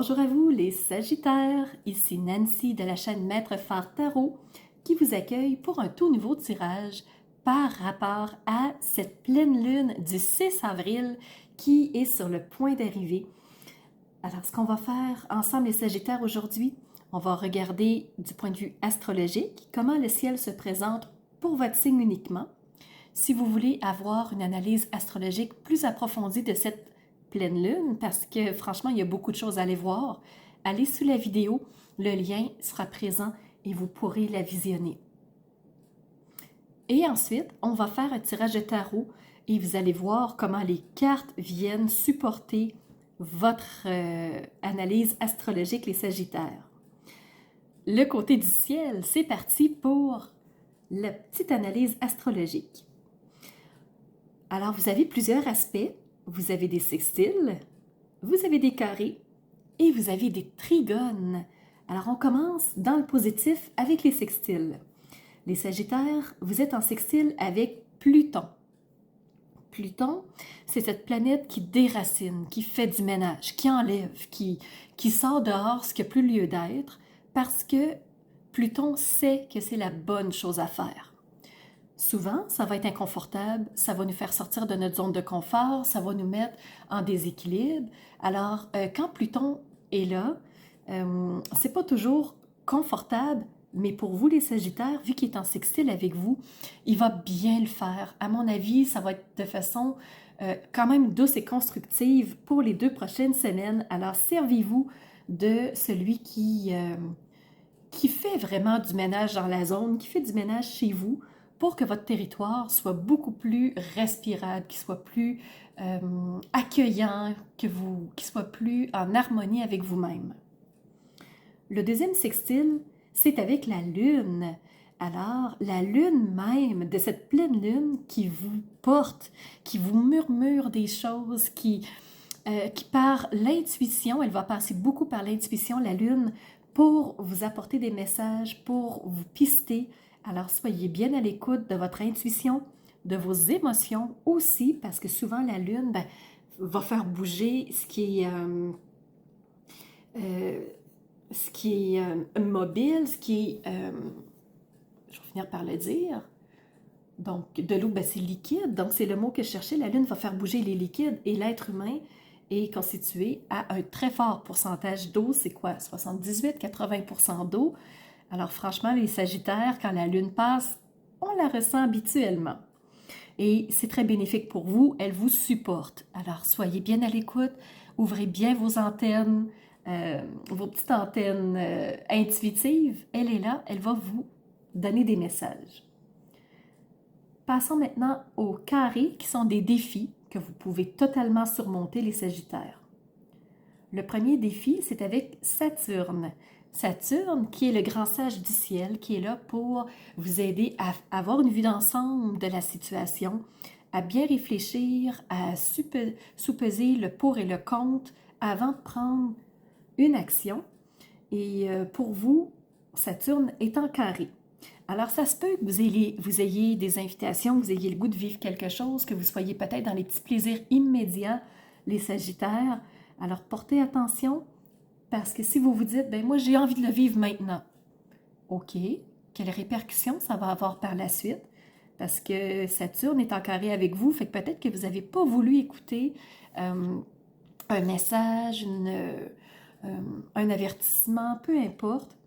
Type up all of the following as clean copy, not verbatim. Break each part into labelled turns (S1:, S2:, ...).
S1: Bonjour à vous les Sagittaires, ici Nancy de la chaîne Maître Phare Tarot qui vous accueille pour un tout nouveau tirage par rapport à cette pleine lune du 6 avril qui est sur le point d'arriver. Alors ce qu'on va faire ensemble les Sagittaires aujourd'hui, on va regarder du point de vue astrologique comment le ciel se présente pour votre signe uniquement. Si vous voulez avoir une analyse astrologique plus approfondie de cette pleine lune, parce que franchement, il y a beaucoup de choses à aller voir, allez sous la vidéo, le lien sera présent et vous pourrez la visionner. Et ensuite, on va faire un tirage de tarot et vous allez voir comment les cartes viennent supporter votre analyse astrologique, les Sagittaires. Le côté du ciel, c'est parti pour la petite analyse astrologique. Alors, vous avez plusieurs aspects. Vous avez des sextiles, vous avez des carrés et vous avez des trigones. Alors, on commence dans le positif avec les sextiles. Les Sagittaires, vous êtes en sextile avec Pluton. Pluton, c'est cette planète qui déracine, qui fait du ménage, qui enlève, qui sort dehors ce qui n'a plus lieu d'être, parce que Pluton sait que c'est la bonne chose à faire. Souvent, ça va être inconfortable, ça va nous faire sortir de notre zone de confort, ça va nous mettre en déséquilibre. Alors, quand Pluton est là, c'est pas toujours confortable, mais pour vous, les Sagittaires, vu qu'il est en sextile avec vous, il va bien le faire. À mon avis, ça va être de façon quand même douce et constructive pour les 2 prochaines semaines. Alors, servez-vous de celui qui fait vraiment du ménage dans la zone, qui fait du ménage chez vous, pour que votre territoire soit beaucoup plus respirable, qu'il soit plus accueillant, qu'il soit plus en harmonie avec vous-même. Le deuxième sextile, c'est avec la Lune. Alors, la Lune même, de cette pleine Lune qui vous porte, qui vous murmure des choses, qui par l'intuition, elle va passer beaucoup par l'intuition, la Lune, pour vous apporter des messages, pour vous pister. Alors, soyez bien à l'écoute de votre intuition, de vos émotions aussi, parce que souvent, la Lune va faire bouger ce qui est mobile, ce qui est, je vais finir par le dire, donc de l'eau, c'est liquide, donc c'est le mot que je cherchais, la Lune va faire bouger les liquides et l'être humain est constitué à un très fort pourcentage d'eau, c'est quoi? 78-80% d'eau. Alors franchement, les Sagittaires, quand la Lune passe, on la ressent habituellement. Et c'est très bénéfique pour vous, elle vous supporte. Alors soyez bien à l'écoute, ouvrez bien vos antennes, vos petites antennes intuitives. Elle est là, elle va vous donner des messages. Passons maintenant aux carrés qui sont des défis que vous pouvez totalement surmonter, les Sagittaires. Le premier défi, c'est avec Saturne. Saturne, qui est le grand sage du ciel, qui est là pour vous aider à avoir une vue d'ensemble de la situation, à bien réfléchir, à soupeser le pour et le contre avant de prendre une action. Et pour vous, Saturne est en carré. Alors, ça se peut que vous ayez des invitations, que vous ayez le goût de vivre quelque chose, que vous soyez peut-être dans les petits plaisirs immédiats, les Sagittaires. Alors, portez attention, parce que si vous vous dites, moi, j'ai envie de le vivre maintenant. OK, quelles répercussions ça va avoir par la suite? Parce que Saturne est en carré avec vous, fait que peut-être que vous n'avez pas voulu écouter un message, un avertissement, peu importe.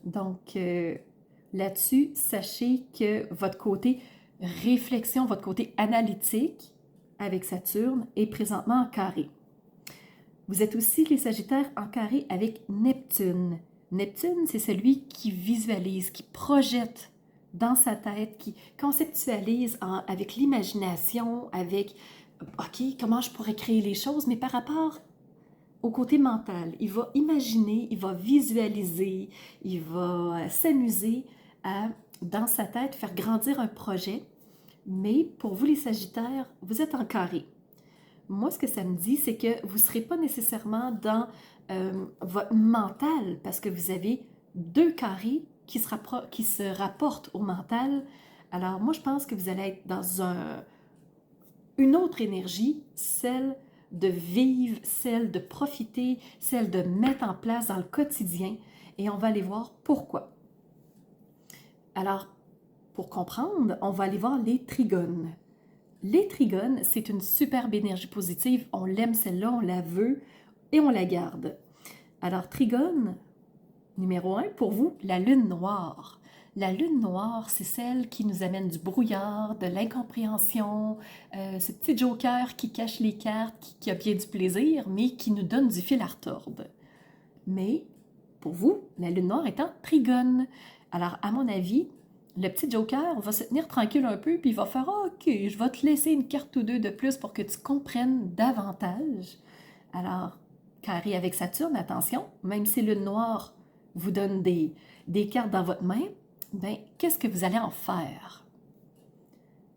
S1: Donc, là-dessus, sachez que votre côté réflexion, votre côté analytique avec Saturne est présentement en carré. Vous êtes aussi, les Sagittaires, en carré avec Neptune. Neptune, c'est celui qui visualise, qui projette dans sa tête, qui conceptualise avec l'imagination, avec OK, comment je pourrais créer les choses, mais par rapport au côté mental. Il va imaginer, il va visualiser, il va s'amuser à, dans sa tête, faire grandir un projet. Mais pour vous, les Sagittaires, vous êtes en carré. Moi, ce que ça me dit, c'est que vous ne serez pas nécessairement dans votre mental, parce que vous avez 2 carrés qui se rapportent au mental. Alors, moi, je pense que vous allez être dans une autre énergie, celle de vivre, celle de profiter, celle de mettre en place dans le quotidien. Et on va aller voir pourquoi. Alors, pour comprendre, on va aller voir les trigones. Les trigones, c'est une superbe énergie positive. On l'aime celle-là, on la veut et on la garde. Alors, trigone, numéro 1, pour vous, la lune noire. La lune noire, c'est celle qui nous amène du brouillard, de l'incompréhension, ce petit joker qui cache les cartes, qui a bien du plaisir, mais qui nous donne du fil à retordre. Mais, pour vous, la lune noire est en trigone. Alors, à mon avis, le petit joker va se tenir tranquille un peu, puis il va faire « OK, je vais te laisser une carte ou deux de plus pour que tu comprennes davantage. » Alors, carré avec Saturne, attention, même si lune noire vous donne des cartes dans votre main, ben, qu'est-ce que vous allez en faire?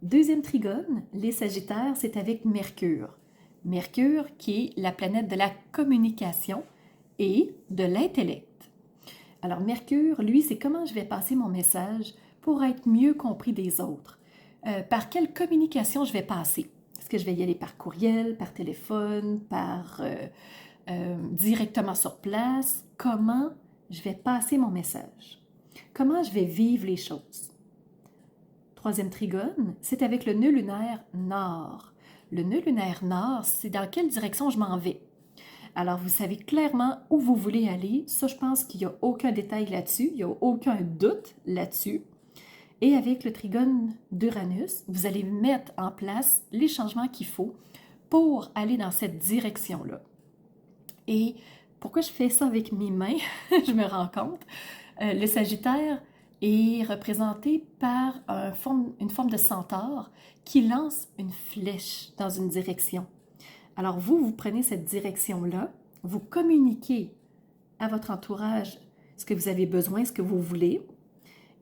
S1: Deuxième trigone, les Sagittaires, c'est avec Mercure. Mercure qui est la planète de la communication et de l'intellect. Alors Mercure, lui, c'est comment je vais passer mon message pour être mieux compris des autres. Par quelle communication je vais passer? Est-ce que je vais y aller par courriel, par téléphone, directement sur place? Comment je vais passer mon message? Comment je vais vivre les choses? Troisième trigone, c'est avec le nœud lunaire nord. Le nœud lunaire nord, c'est dans quelle direction je m'en vais. Alors, vous savez clairement où vous voulez aller. Ça, je pense qu'il n'y a aucun détail là-dessus, il n'y a aucun doute là-dessus. Et avec le trigone d'Uranus, vous allez mettre en place les changements qu'il faut pour aller dans cette direction-là. Et pourquoi je fais ça avec mes mains, je me rends compte. Le Sagittaire est représenté par une forme de centaure qui lance une flèche dans une direction. Alors vous prenez cette direction-là, vous communiquez à votre entourage ce que vous avez besoin, ce que vous voulez.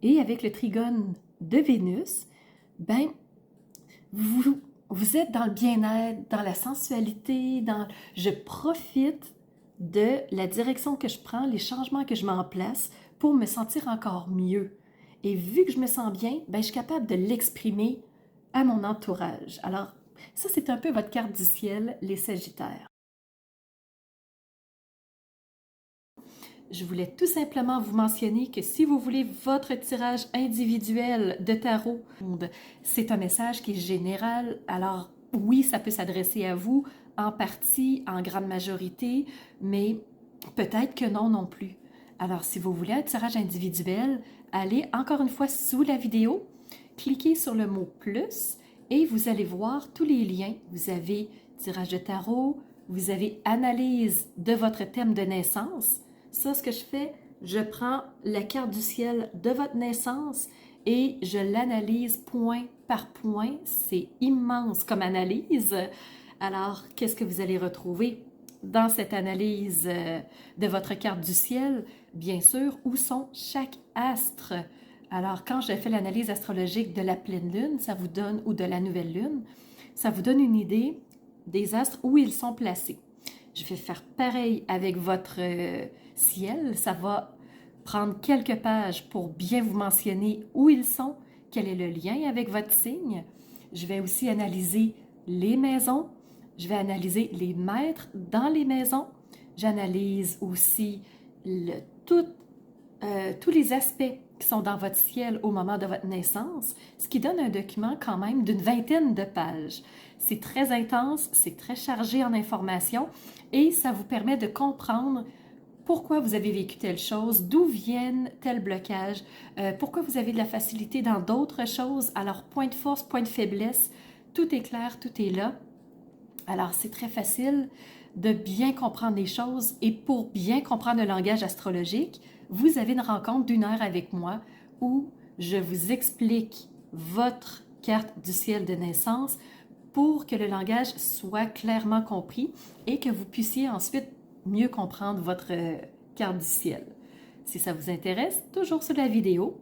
S1: Et avec le trigone de Vénus, ben, vous êtes dans le bien-être, dans la sensualité, je profite de la direction que je prends, les changements que je mets en place pour me sentir encore mieux. Et vu que je me sens bien, ben, je suis capable de l'exprimer à mon entourage. Alors, ça, c'est un peu votre carte du ciel, les Sagittaires. Je voulais tout simplement vous mentionner que si vous voulez votre tirage individuel de tarot, c'est un message qui est général. Alors oui, ça peut s'adresser à vous en partie, en grande majorité, mais peut-être que non non plus. Alors si vous voulez un tirage individuel, allez encore une fois sous la vidéo, cliquez sur le mot « plus » et vous allez voir tous les liens. Vous avez tirage de tarot, vous avez analyse de votre thème de naissance. Ça, ce que je fais, je prends la carte du ciel de votre naissance et je l'analyse point par point. C'est immense comme analyse. Alors, qu'est-ce que vous allez retrouver dans cette analyse de votre carte du ciel? Bien sûr, où sont chaque astre? Alors, quand je fais l'analyse astrologique de la pleine lune, ça vous donne, ou de la nouvelle lune, ça vous donne une idée des astres où ils sont placés. Je vais faire pareil avec votre ciel. Ça va prendre quelques pages pour bien vous mentionner où ils sont, quel est le lien avec votre signe. Je vais aussi analyser les maisons. Je vais analyser les maîtres dans les maisons. J'analyse aussi tous les aspects qui sont dans votre ciel au moment de votre naissance, ce qui donne un document quand même d'une 20aine de pages. C'est très intense, c'est très chargé en informations et ça vous permet de comprendre pourquoi vous avez vécu telle chose, d'où viennent tels blocages, pourquoi vous avez de la facilité dans d'autres choses. Alors, point de force, point de faiblesse, tout est clair, tout est là. Alors, c'est très facile de bien comprendre les choses et pour bien comprendre le langage astrologique, vous avez une rencontre d'1 heure avec moi où je vous explique votre carte du ciel de naissance pour que le langage soit clairement compris et que vous puissiez ensuite mieux comprendre votre carte du ciel. Si ça vous intéresse, toujours sur la vidéo.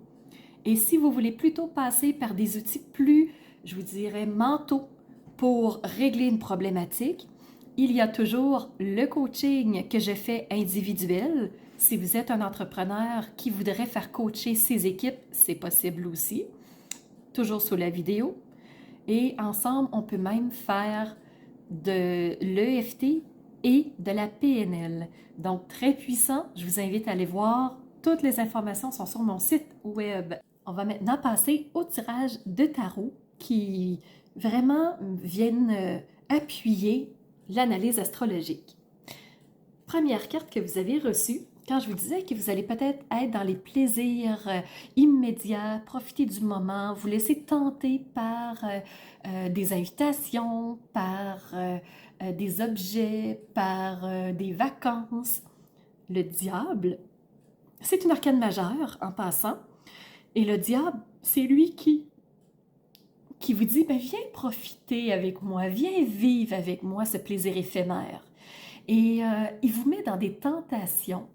S1: Et si vous voulez plutôt passer par des outils plus, je vous dirais, mentaux pour régler une problématique, il y a toujours le coaching que je fais individuel. Si vous êtes un entrepreneur qui voudrait faire coacher ses équipes, c'est possible aussi. Toujours sous la vidéo. Et ensemble, on peut même faire de l'EFT et de la PNL. Donc, très puissant. Je vous invite à aller voir. Toutes les informations sont sur mon site web. On va maintenant passer au tirage de tarot qui vraiment viennent appuyer l'analyse astrologique. Première carte que vous avez reçue, quand je vous disais que vous allez peut-être être dans les plaisirs immédiats, profiter du moment, vous laisser tenter par des invitations, par des objets, par des vacances. Le diable, c'est une arcane majeure en passant. Et le diable, c'est lui qui vous dit, ben, viens profiter avec moi, viens vivre avec moi ce plaisir éphémère. Et il vous met dans des tentations.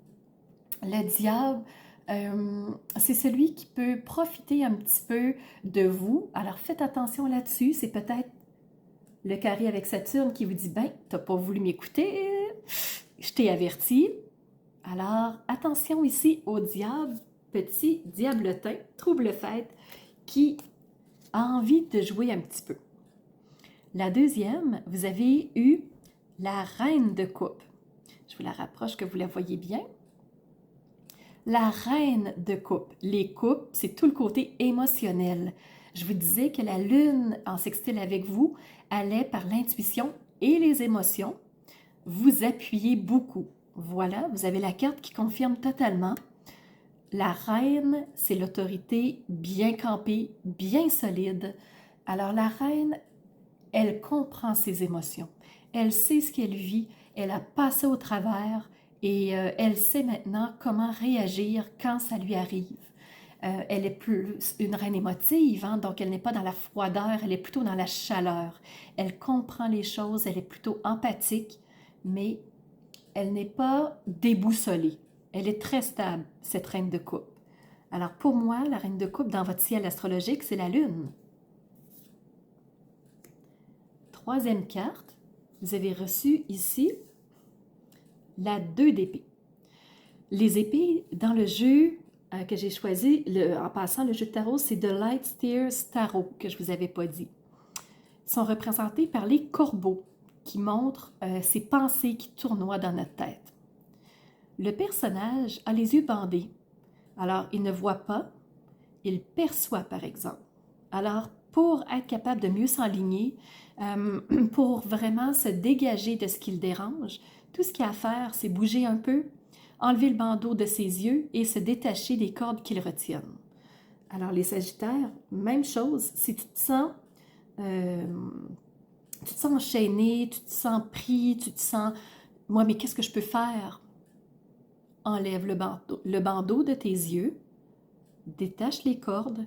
S1: Le diable, c'est celui qui peut profiter un petit peu de vous. Alors faites attention là-dessus. C'est peut-être le carré avec Saturne qui vous dit, ben, t'as pas voulu m'écouter, je t'ai averti. Alors attention ici au diable, petit diablotin, trouble-fête, qui a envie de jouer un petit peu. La deuxième, vous avez eu la reine de coupe. Je vous la rapproche que vous la voyez bien. La reine de coupe. Les coupes, c'est tout le côté émotionnel. Je vous disais que la lune en sextile avec vous allait par l'intuition et les émotions vous appuyer beaucoup. Voilà, vous avez la carte qui confirme totalement. La reine, c'est l'autorité bien campée, bien solide. Alors la reine, elle comprend ses émotions. Elle sait ce qu'elle vit, elle a passé au travers et elle sait maintenant comment réagir quand ça lui arrive. Elle est plus une reine émotive, hein, donc elle n'est pas dans la froideur, elle est plutôt dans la chaleur. Elle comprend les choses, elle est plutôt empathique, mais elle n'est pas déboussolée. Elle est très stable, cette reine de coupe. Alors pour moi, la reine de coupe dans votre ciel astrologique, c'est la lune. Troisième carte, vous avez reçu ici la 2 d'épée. Les épées, dans le jeu que j'ai choisi, en passant, le jeu de tarot, c'est The Light Steers Tarot, que je ne vous avais pas dit. Ils sont représentés par les corbeaux, qui montrent ces pensées qui tournoient dans notre tête. Le personnage a les yeux bandés. Alors, il ne voit pas, il perçoit, par exemple. Alors, pour être capable de mieux s'enligner, pour vraiment se dégager de ce qui le dérange, tout ce qu'il a à faire, c'est bouger un peu, enlever le bandeau de ses yeux et se détacher des cordes qui le retiennent. Alors, les Sagittaires, même chose, si tu te sens enchaîné, tu te sens pris, tu te sens « Moi, mais qu'est-ce que je peux faire? » Enlève le bandeau de tes yeux, détache les cordes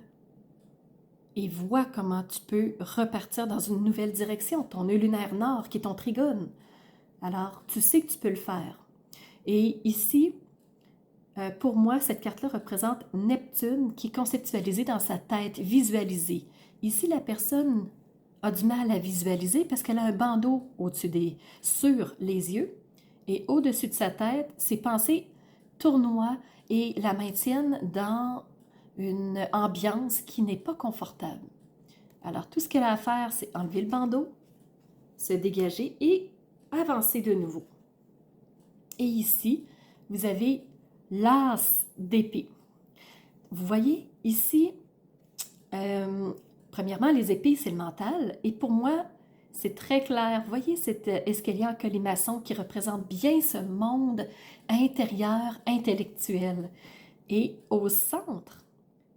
S1: et vois comment tu peux repartir dans une nouvelle direction, ton nœud lunaire nord qui est ton trigone. Alors, tu sais que tu peux le faire. Et ici, pour moi, cette carte-là représente Neptune qui est conceptualisée dans sa tête, visualisée. Ici, la personne a du mal à visualiser parce qu'elle a un bandeau sur les yeux et au-dessus de sa tête, ses pensées tournoient et la maintiennent dans une ambiance qui n'est pas confortable. Alors, tout ce qu'elle a à faire, c'est enlever le bandeau, se dégager et avancer de nouveau. Et ici, vous avez l'as d'épée. Vous voyez, ici, premièrement, les épées, c'est le mental. Et pour moi, c'est très clair. Vous voyez cet escalier en colimaçon qui représente bien ce monde intérieur, intellectuel. Et au centre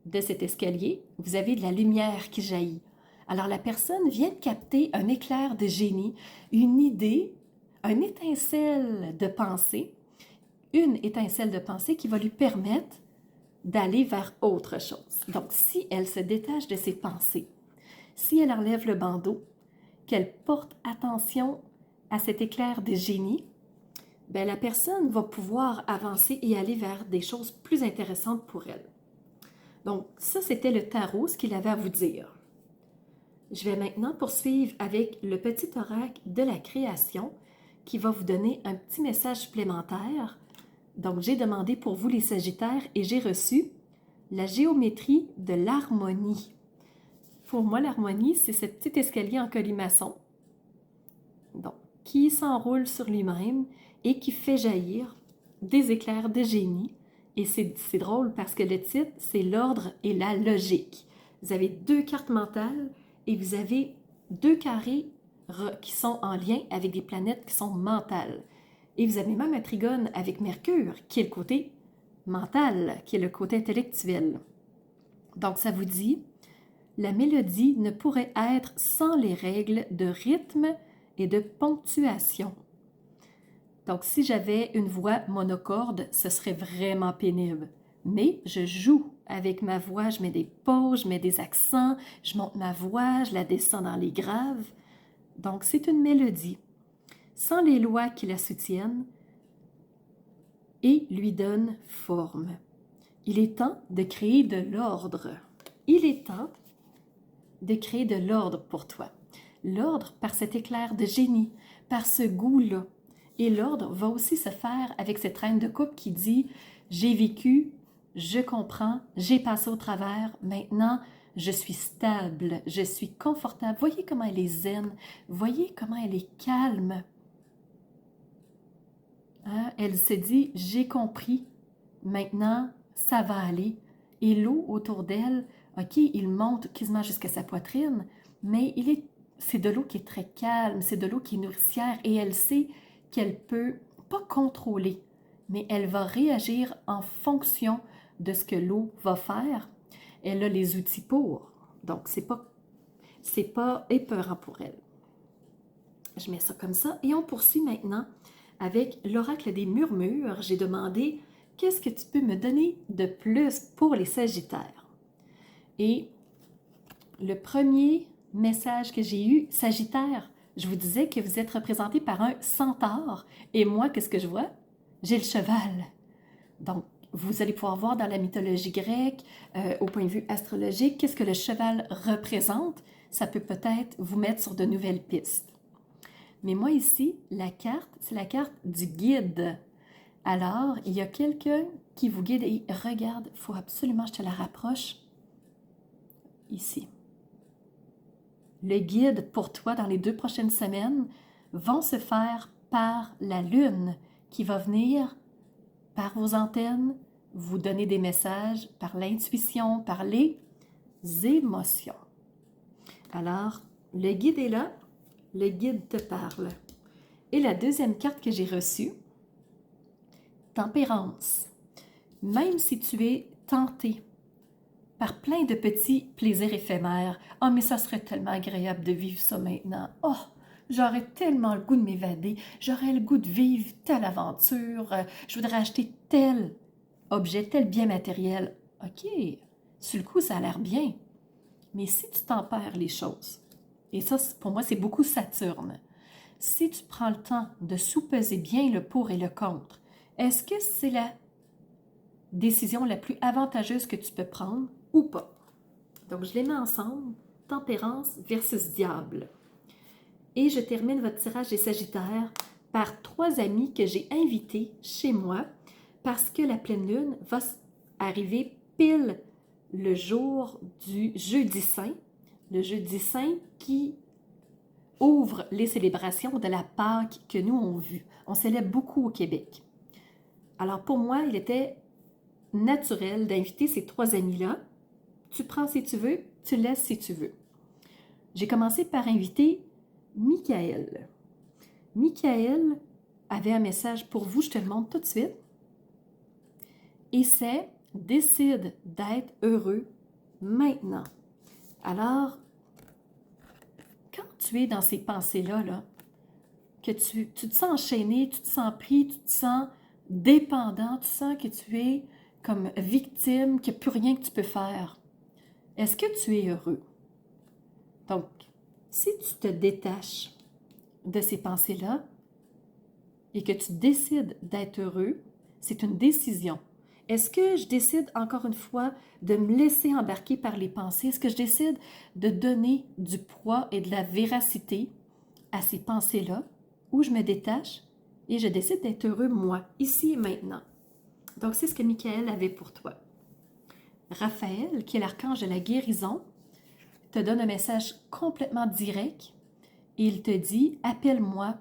S1: de cet escalier, vous avez de la lumière qui jaillit. Alors la personne vient de capter un éclair de génie, une idée, une étincelle de pensée qui va lui permettre d'aller vers autre chose. Donc, si elle se détache de ses pensées, si elle enlève le bandeau, qu'elle porte attention à cet éclair de génie, bien, la personne va pouvoir avancer et aller vers des choses plus intéressantes pour elle. Donc, ça, c'était le tarot, ce qu'il avait à vous dire. Je vais maintenant poursuivre avec le petit oracle de la création qui va vous donner un petit message supplémentaire. Donc, j'ai demandé pour vous les Sagittaires et j'ai reçu la géométrie de l'harmonie. Pour moi, l'harmonie, c'est ce petit escalier en colimaçon Donc, qui s'enroule sur lui-même et qui fait jaillir des éclairs de génie. Et c'est drôle parce que le titre, c'est l'ordre et la logique. Vous avez 2 cartes mentales et vous avez 2 carrés qui sont en lien avec des planètes qui sont mentales. Et vous avez même un trigone avec Mercure, qui est le côté mental, qui est le côté intellectuel. Donc, ça vous dit, la mélodie ne pourrait être sans les règles de rythme et de ponctuation. Donc, si j'avais une voix monocorde, ce serait vraiment pénible. Mais je joue avec ma voix, je mets des pauses, je mets des accents, je monte ma voix, je la descends dans les graves. Donc, c'est une mélodie, sans les lois qui la soutiennent et lui donnent forme. Il est temps de créer de l'ordre. Il est temps de créer de l'ordre pour toi. L'ordre par cet éclair de génie, par ce goût-là. Et l'ordre va aussi se faire avec cette reine de coupe qui dit « J'ai vécu, je comprends, j'ai passé au travers, maintenant je suis stable, je suis confortable. » Voyez comment elle est zen, voyez comment elle est calme. Hein? Elle se dit « J'ai compris, maintenant ça va aller. » Et l'eau autour d'elle, ok, il monte quasiment jusqu'à sa poitrine, mais c'est de l'eau qui est très calme, c'est de l'eau qui est nourricière et elle sait qu'elle peut pas contrôler, mais elle va réagir en fonction de ce que l'eau va faire. Elle a les outils pour, donc c'est pas épeurant pour elle. Je mets ça comme ça et on poursuit maintenant avec l'oracle des murmures. J'ai demandé « Qu'est-ce que tu peux me donner de plus pour les Sagittaires? » Et le premier message que j'ai eu, Sagittaire, je vous disais que vous êtes représenté par un centaure. Et moi, qu'est-ce que je vois? J'ai le cheval. Donc, vous allez pouvoir voir dans la mythologie grecque, au point de vue astrologique, qu'est-ce que le cheval représente. Ça peut peut-être vous mettre sur de nouvelles pistes. Mais moi ici, la carte, c'est la carte du guide. Alors, il y a quelqu'un qui vous guide et regarde, il faut absolument que je te la rapproche. Ici. Le guide pour toi dans les 2 prochaines semaines vont se faire par la Lune qui va venir par vos antennes, vous donner des messages par l'intuition, par les émotions. Alors, le guide est là, le guide te parle. Et la deuxième carte que j'ai reçue, Tempérance. Même si tu es tenté par plein de petits plaisirs éphémères. « Oh, mais ça serait tellement agréable de vivre ça maintenant. Oh, j'aurais tellement le goût de m'évader. J'aurais le goût de vivre telle aventure. Je voudrais acheter tel objet, tel bien matériel. » OK, sur le coup, ça a l'air bien. Mais si tu tempères les choses, et ça, pour moi, c'est beaucoup Saturne, si tu prends le temps de sous-peser bien le pour et le contre, est-ce que c'est la décision la plus avantageuse que tu peux prendre ou pas? Donc, je les mets ensemble, tempérance versus diable. Et je termine votre tirage des Sagittaires par 3 amis que j'ai invités chez moi parce que la pleine lune va arriver pile le jour du jeudi saint. Le jeudi saint qui ouvre les célébrations de la Pâque que nous on vu. On célèbre beaucoup au Québec. Alors pour moi, il était naturel d'inviter ces 3 amis-là. Tu prends si tu veux, tu laisses si tu veux. J'ai commencé par inviter Michael. Michael avait un message pour vous, je te le montre tout de suite. Et c'est « Décide d'être heureux maintenant ». Alors, quand tu es dans ces pensées-là, que tu te sens enchaîné, tu te sens pris, tu te sens dépendant, tu sens que tu es comme victime, qu'il n'y a plus rien que tu peux faire, est-ce que tu es heureux? Donc, si tu te détaches de ces pensées-là et que tu décides d'être heureux, c'est une décision. Est-ce que je décide, encore une fois, de me laisser embarquer par les pensées? Est-ce que je décide de donner du poids et de la véracité à ces pensées-là, ou je me détache et je décide d'être heureux, moi, ici et maintenant? Donc, c'est ce que Michael avait pour toi. Raphaël, qui est l'archange de la guérison, te donne un message complètement direct et il te dit « Appelle-moi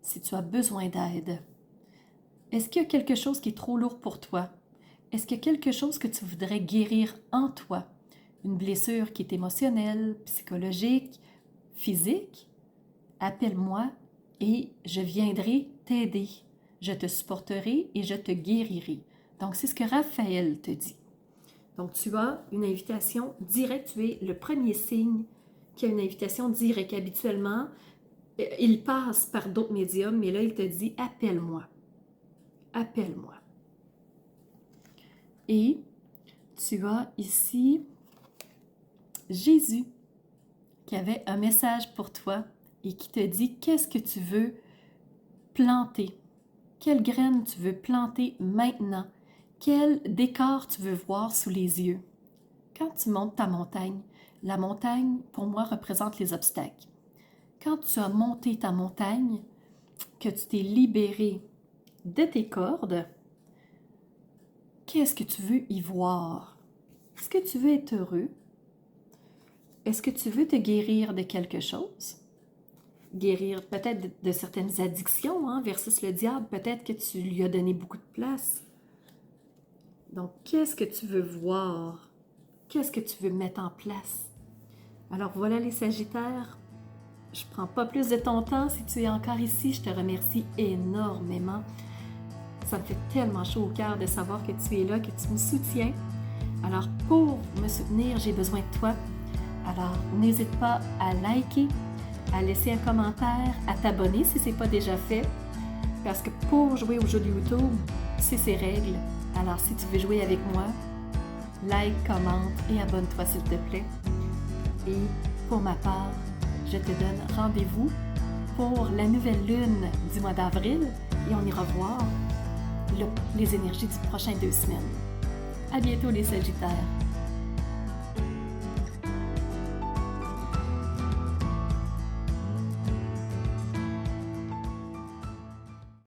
S1: si tu as besoin d'aide ». Est-ce qu'il y a quelque chose qui est trop lourd pour toi? Est-ce qu'il y a quelque chose que tu voudrais guérir en toi? Une blessure qui est émotionnelle, psychologique, physique? Appelle-moi et je viendrai t'aider. Je te supporterai et je te guérirai. Donc, c'est ce que Raphaël te dit. Donc, tu as une invitation directe. Tu es le premier signe qui a une invitation directe. Habituellement, il passe par d'autres médiums, mais là, il te dit « Appelle-moi. Appelle-moi. » Et tu as ici Jésus qui avait un message pour toi et qui te dit qu'est-ce que tu veux planter, quelle graine tu veux planter maintenant, quel décor tu veux voir sous les yeux. Quand tu montes ta montagne, la montagne, pour moi, représente les obstacles. Quand tu as monté ta montagne, que tu t'es libéré de tes cordes, qu'est-ce que tu veux y voir? Est-ce que tu veux être heureux? Est-ce que tu veux te guérir de quelque chose? Guérir peut-être de certaines addictions, versus le diable, peut-être que tu lui as donné beaucoup de place. Donc, qu'est-ce que tu veux voir? Qu'est-ce que tu veux mettre en place? Alors voilà les Sagittaires, je ne prends pas plus de ton temps. Si tu es encore ici, je te remercie énormément. Ça me fait tellement chaud au cœur de savoir que tu es là, que tu me soutiens. Alors, pour me soutenir, j'ai besoin de toi. Alors, n'hésite pas à liker, à laisser un commentaire, à t'abonner si ce n'est pas déjà fait. Parce que pour jouer au jeu de YouTube, c'est ses règles. Alors, si tu veux jouer avec moi, like, commente et abonne-toi s'il te plaît. Et pour ma part, je te donne rendez-vous pour la nouvelle lune du mois d'avril et on ira voir les énergies du prochain 2 semaines. À bientôt les Sagittaires!